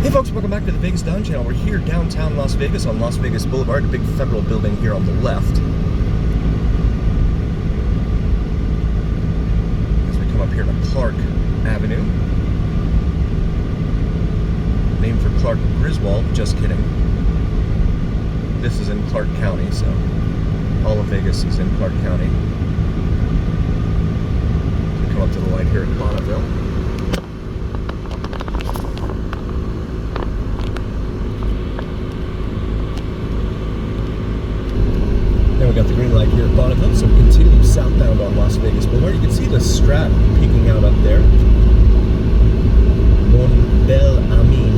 Hey folks, welcome back to the Vegas Don Channel. We're here downtown Las Vegas on Las Vegas Boulevard, a big federal building here on the left. As we come up here to Clark Avenue. Named for Clark Griswold, just kidding. This is in Clark County, so all of Vegas is in Clark County. We come up to the light here at Bonneville. Then we got the green light here at Bonneville, so we continue southbound on Las Vegas Boulevard. You can see the Strat peeking out up there. Mon Bel Ami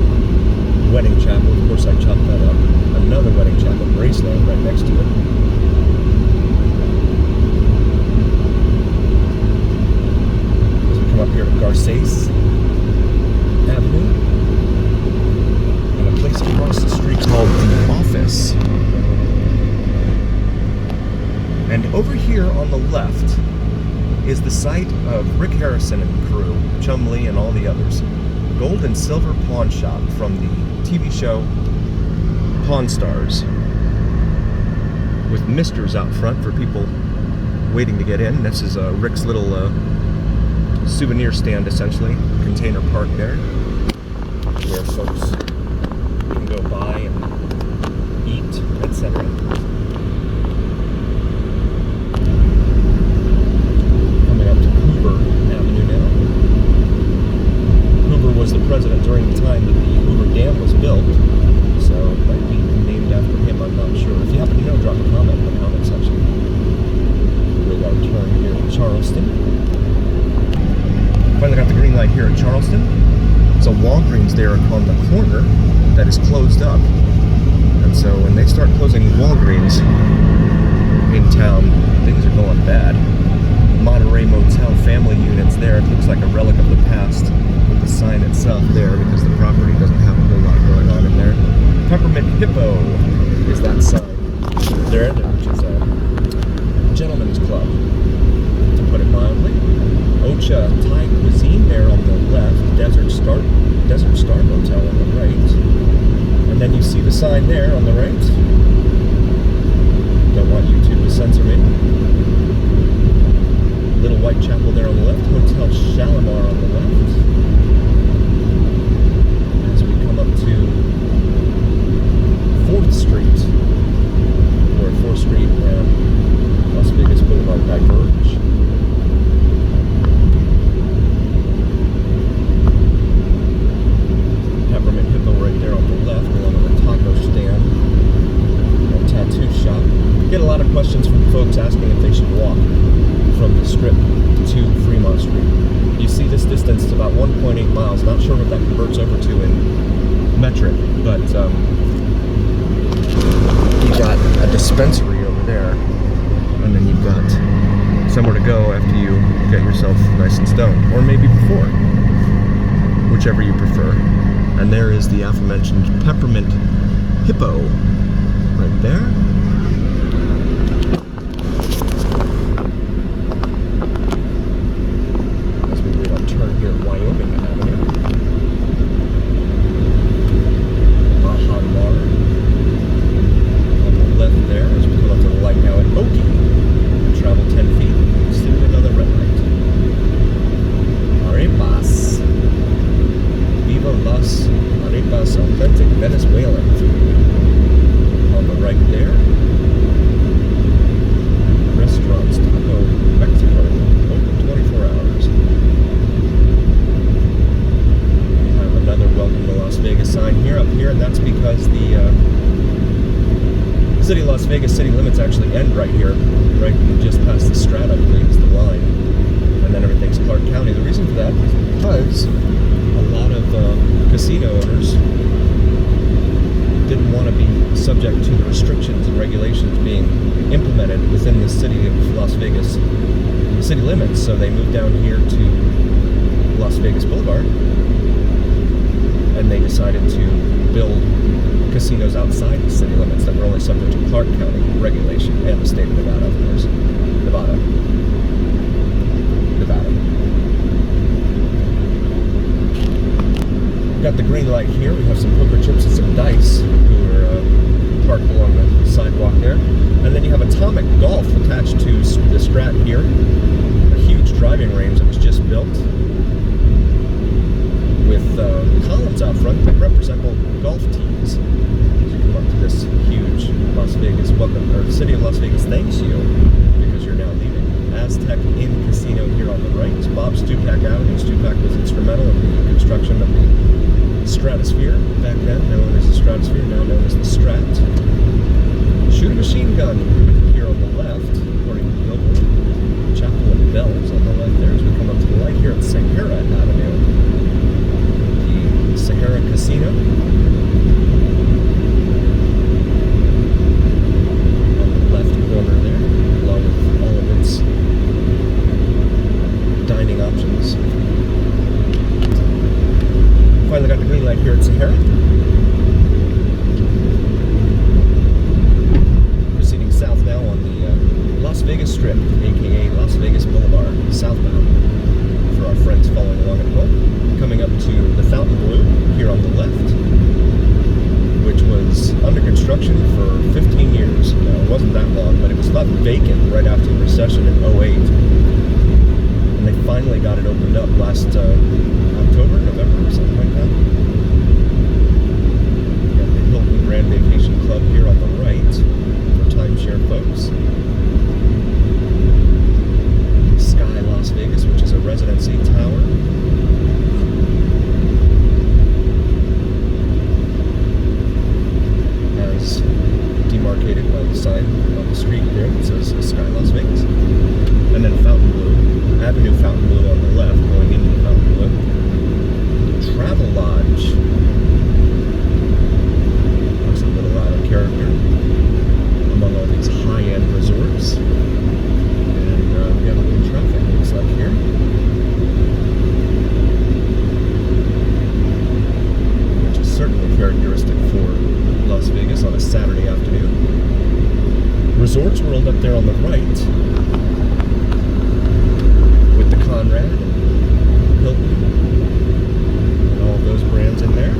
Wedding Chapel. Of course, I chopped that up. Another wedding chapel, Graceland, right next to it. As we come up here to Garces Avenue, and a place across the street called The Office. And over here on the left is the site of Rick Harrison and crew, Chum Lee and all the others. Gold and Silver Pawn Shop from the TV show Pawn Stars. With misters out front for people waiting to get in. This is Rick's little souvenir stand, essentially. Container park there, where folks can go buy and eat, etc. Was the president during the time that the Hoover Dam was built, so it might be named after him, I'm not sure. If you happen to know, drop a comment in the comment section. We got a turn here at Charleston. Finally got the green light here at Charleston. It's a Walgreens there on the corner that is closed up. And so when they start closing Walgreens in town, things are going bad. Monterey Motel family units there. It looks like a relic of the past. The sign itself there, because the property doesn't have a whole lot going on in there. Peppermint Hippo is that sign there, which is a gentleman's club, to put it mildly. Ocha Thai Cuisine there on the left. Desert Star Motel on the right. And then you see the sign there on the right. Don't want YouTube to censor me. Little White Chapel there on the left. Hotel Shalimar on the left. Up to 4th Street, where 4th Street and Las Vegas Boulevard diverge. Peppermint Hippo right there on the left, along with a taco stand and tattoo shop. Get a lot of questions from folks asking if they should walk from the Strip to Fremont Street. You see this distance is about 1.8 miles. Not sure what that converts over to in metric, but you got a dispensary over there, and then you've got somewhere to go after you get yourself nice and stoned, or maybe before, whichever you prefer. And there is the aforementioned Peppermint Hippo right there. As we wait our turn here at Wyoming Avenue. On the left there, as we come up to the light now at Oki. Travel 10 feet, see another red light. Arepas. Viva las arepas, authentic Venezuelan food. On the right there. Restaurants, Taco Mexico, open 24 hours. We have another Welcome to Las Vegas sign here, up here, and that's because the City of Las Vegas city limits actually end right here, right just past the Strat, I believe, is the line, and then everything's Clark County. The reason for that is because a lot of casino owners didn't want to be subject to the restrictions and regulations being implemented within the City of Las Vegas city limits, so they moved down here to Las Vegas Boulevard, and they decided to build casinos outside the city limits that were only subject to Clark County regulation and the state of Nevada, of course. Nevada. Got the green light here. We have some poker chips and some dice who are parked along the sidewalk there. And then you have Atomic Golf attached to the Strat here. A huge driving range that was just built with columns out front that represent golf teams. As you come up to this huge Las Vegas welcome, or the city of Las Vegas thanks you because you're now leaving. Aztec Inn Casino here on the right. Bob Stupak Avenue. Stupak was instrumental in the construction of the Stratosphere back then, known as the Stratosphere, now known as the Strat. Shoot a machine gun here on the left, according to the billboard. Chapel of Bells on the left there as we come up to the light here at Sahara Avenue. The Sahara Casino. On the left corner there, along with all of its dining options. Finally got the green light here at Sahara. Proceeding south now on the Las Vegas Strip, aka Las Vegas Boulevard, southbound, for our friends following along at home. Coming up to the Fountain Blue here on the left, which was under construction for 15 years. Now, it wasn't that long, but it was left vacant right after the recession in 2008. And they finally got it opened up last October, November, or something like that. Got the Hilton Grand Vacation Club here on the right for timeshare folks. Sky Las Vegas, which is a residency tower. As demarcated by the sign on the street there that says Sky Las Vegas. And then Fountain Blue, Avenue Fountain Blue on the left, going into the Fountain Blue. Travel Lodge. Looks a little out of character among all these high-end resorts. And we got a little traffic, looks like here. Which is certainly characteristic for Las Vegas on a Saturday afternoon. Resorts World up there on the right. With the Conrad and Hilton. All those brands in there.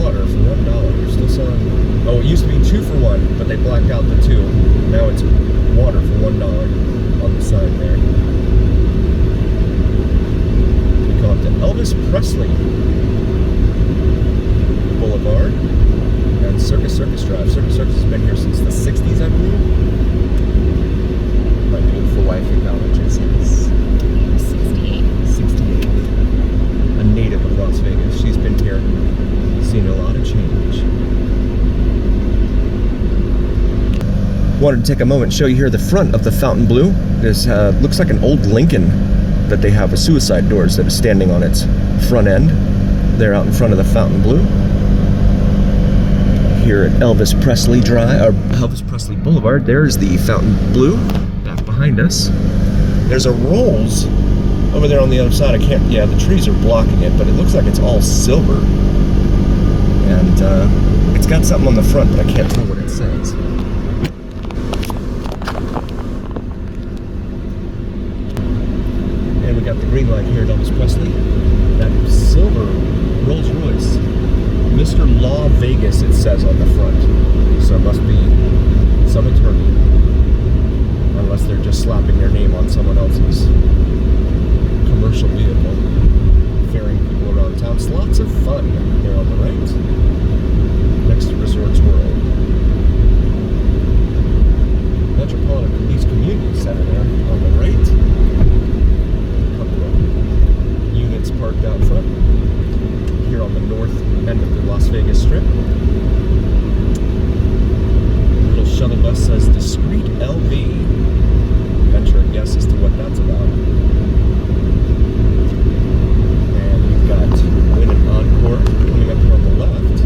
Water for $1. You're still selling. Oh, it used to be 2 for $1, but they blacked out the 2. Now it's water for $1 on the sign there. We come up to Elvis Presley Boulevard and Circus Drive. Circus has been here since the 60s, I believe. My beautiful wife acknowledges it's 68. A native of Las Vegas. She's been here, seen a lot of change. Wanted to take a moment and show you here the front of the Fountain Blue. This looks like an old Lincoln that they have with suicide doors that is standing on its front end. There out in front of the Fountain Blue. Here at Elvis Presley Drive, or Elvis Presley Boulevard, there's the Fountain Blue back behind us. There's a Rolls over there on the other side. Yeah, the trees are blocking it, but it looks like it's all silver. And it's got something on the front, but I can't tell what it says. And we got the green light here at Elvis Presley. That silver Rolls Royce. Mr. Law Vegas, it says on the front. So it must be some attorney. Unless they're just slapping their name on someone else's commercial vehicle, ferrying people around town. It's lots of fun there on the right, next to Resorts World. Metropolitan Police Community Center there on the right. A couple of units parked out front. Here on the north end of the Las Vegas Strip. The little shuttle bus says Discreet LV. Venture a guess as to what that's about. And we've got Wynn and Encore coming up here on the left.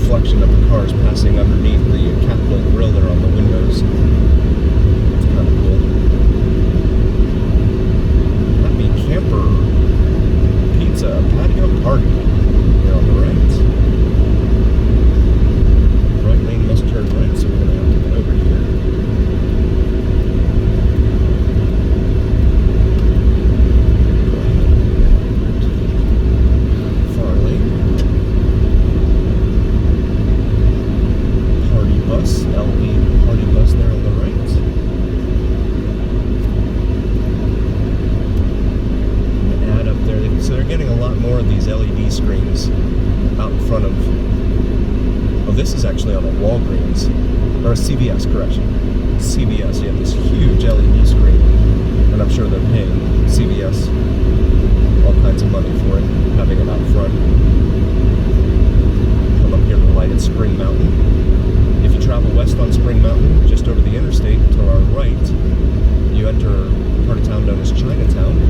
reflection of the cars passing underneath the Capitol grill there on the windows. It's kind of cool. Happy Camper Pizza Patio Party here on the right. Right lane must turn right, so we're going to have to get over here. Screens out in front of, oh, this is actually on a Walgreens, or a CVS, correction. CVS, you have this huge LED screen, and I'm sure they're paying CVS all kinds of money for it, having it out front. Come up here to the light at Spring Mountain. If you travel west on Spring Mountain, just over the interstate to our right, you enter part of town known as Chinatown.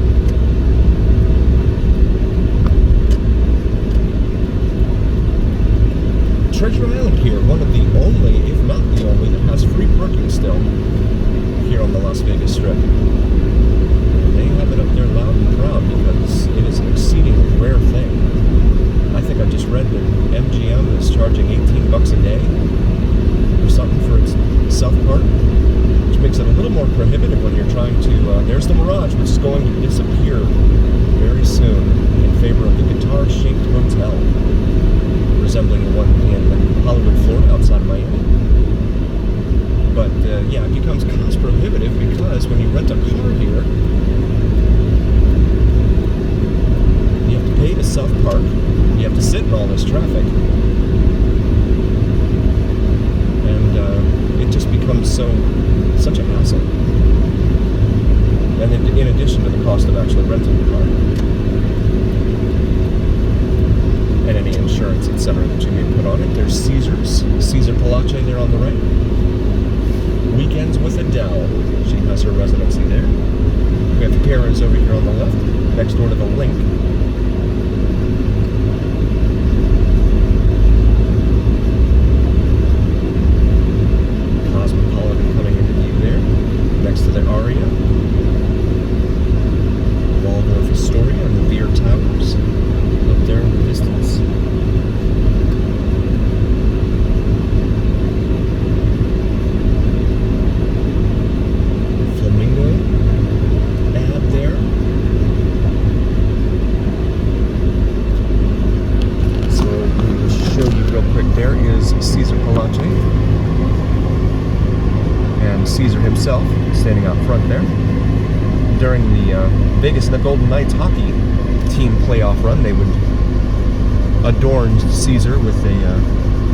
Treasure Island here, one of the only, if not the only, that has free parking still here on the Las Vegas Strip. And they have it up there loud and proud because it is an exceedingly rare thing. I think I just read that MGM is charging $18 a day or something for its self-park, which makes it a little more prohibitive when you're trying to, there's the Mirage, which is going to disappear very soon in favor of the guitar-shaped hotel, resembling the one in Hollywood, Florida, outside of Miami. But yeah, it becomes cost prohibitive because when you rent a car here, you have to pay to self-park, you have to sit in all this traffic, and it just becomes such a hassle. And in addition to the cost of actually renting the car, and any insurance, etc., that you may put on it. There's Caesar Palace there on the right. Weekends with Adele. She has her residency there. We have Harrah's over here on the left, next door to the Link. Cosmopolitan coming into view there, next to the Aria. Waldorf Astoria and the Veer Towers up there in the distance. Flamingo ad there. So we will show you real quick. There is Caesar Palace and Caesar himself standing out front there. During the Vegas and the Golden Knights hockey team playoff run, they would adorn Caesar with a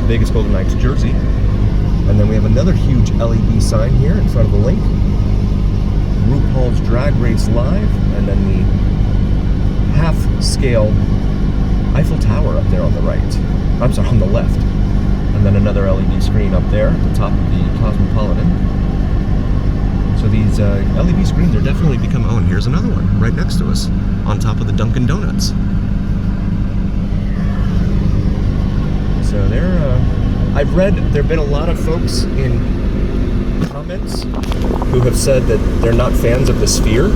Vegas Golden Knights jersey. And then we have another huge LED sign here in front of the Link. RuPaul's Drag Race Live, and then the half-scale Eiffel Tower up there on the right. I'm sorry, on the left. And then another LED screen up there at the top of the Cosmopolitan. So these LED screens are definitely becoming... Oh, and here's another one right next to us on top of the Dunkin' Donuts. So I've read there have been a lot of folks in comments who have said that they're not fans of the Sphere,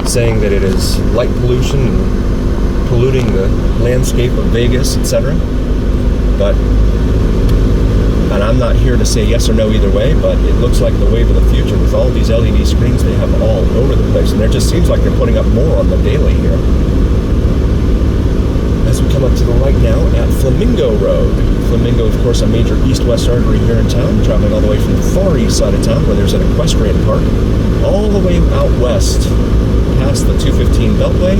saying that it is light pollution and polluting the landscape of Vegas, etc. And I'm not here to say yes or no either way, but it looks like the wave of the future with all these LED screens they have all over the place, and there just seems like they're putting up more on the daily here. As we come up to the right now at Flamingo Road. Flamingo, of course, a major east-west artery here in town, traveling all the way from the far east side of town, where there's an equestrian park, all the way out west, past the 215 Beltway,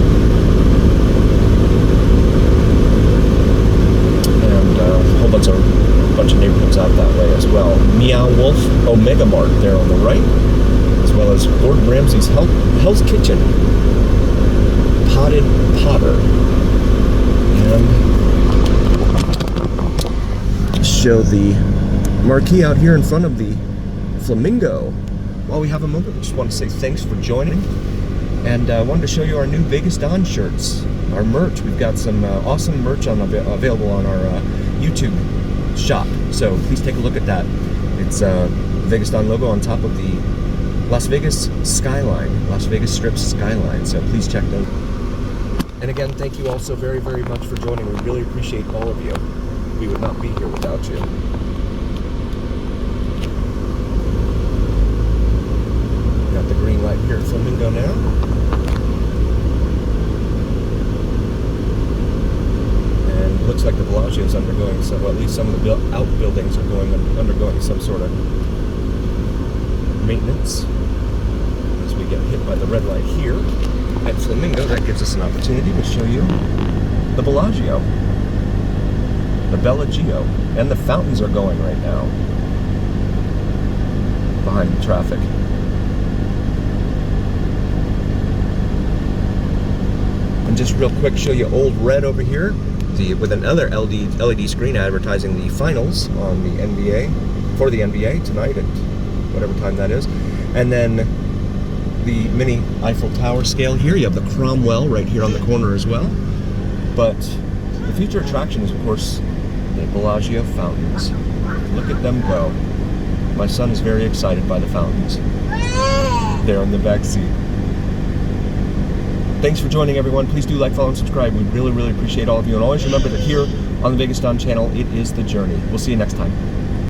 and a whole bunch of neighborhoods out that way as well. Meow Wolf Omega Mart there on the right, as well as Gordon Ramsay's Hell's Kitchen, Potted Potter, and show the marquee out here in front of the Flamingo. While we have a moment, I just want to say thanks for joining, and I wanted to show you our new Vegas Don shirts, our merch. We've got some awesome merch available on our YouTube shop. So please take a look at that. It's Vegas Don logo on top of the Las Vegas skyline, Las Vegas Strip's skyline. So please check those. And again, thank you all so very, very much for joining. We really appreciate all of you. We would not be here without you. Got the green light here at Flamingo now. And looks like the Bellagio is undergoing some, well, at least some of the outbuildings are undergoing some sort of maintenance. As we get hit by the red light here at Flamingo, that gives us an opportunity to show you the Bellagio, the Bellagio, and the fountains are going right now behind the traffic. And just real quick, show you Old Red over here with another LED screen advertising the finals on the NBA, for the NBA tonight at whatever time that is. And then the mini Eiffel Tower scale here. You have the Cromwell right here on the corner as well. But the future attraction is, of course, the Bellagio fountains. Look at them go. My son is very excited by the fountains there in the back seat. Thanks for joining, everyone. Please do like, follow, and subscribe. We really, really appreciate all of you. And always remember that here on the Vegas Don channel, it is the journey. We'll see you next time.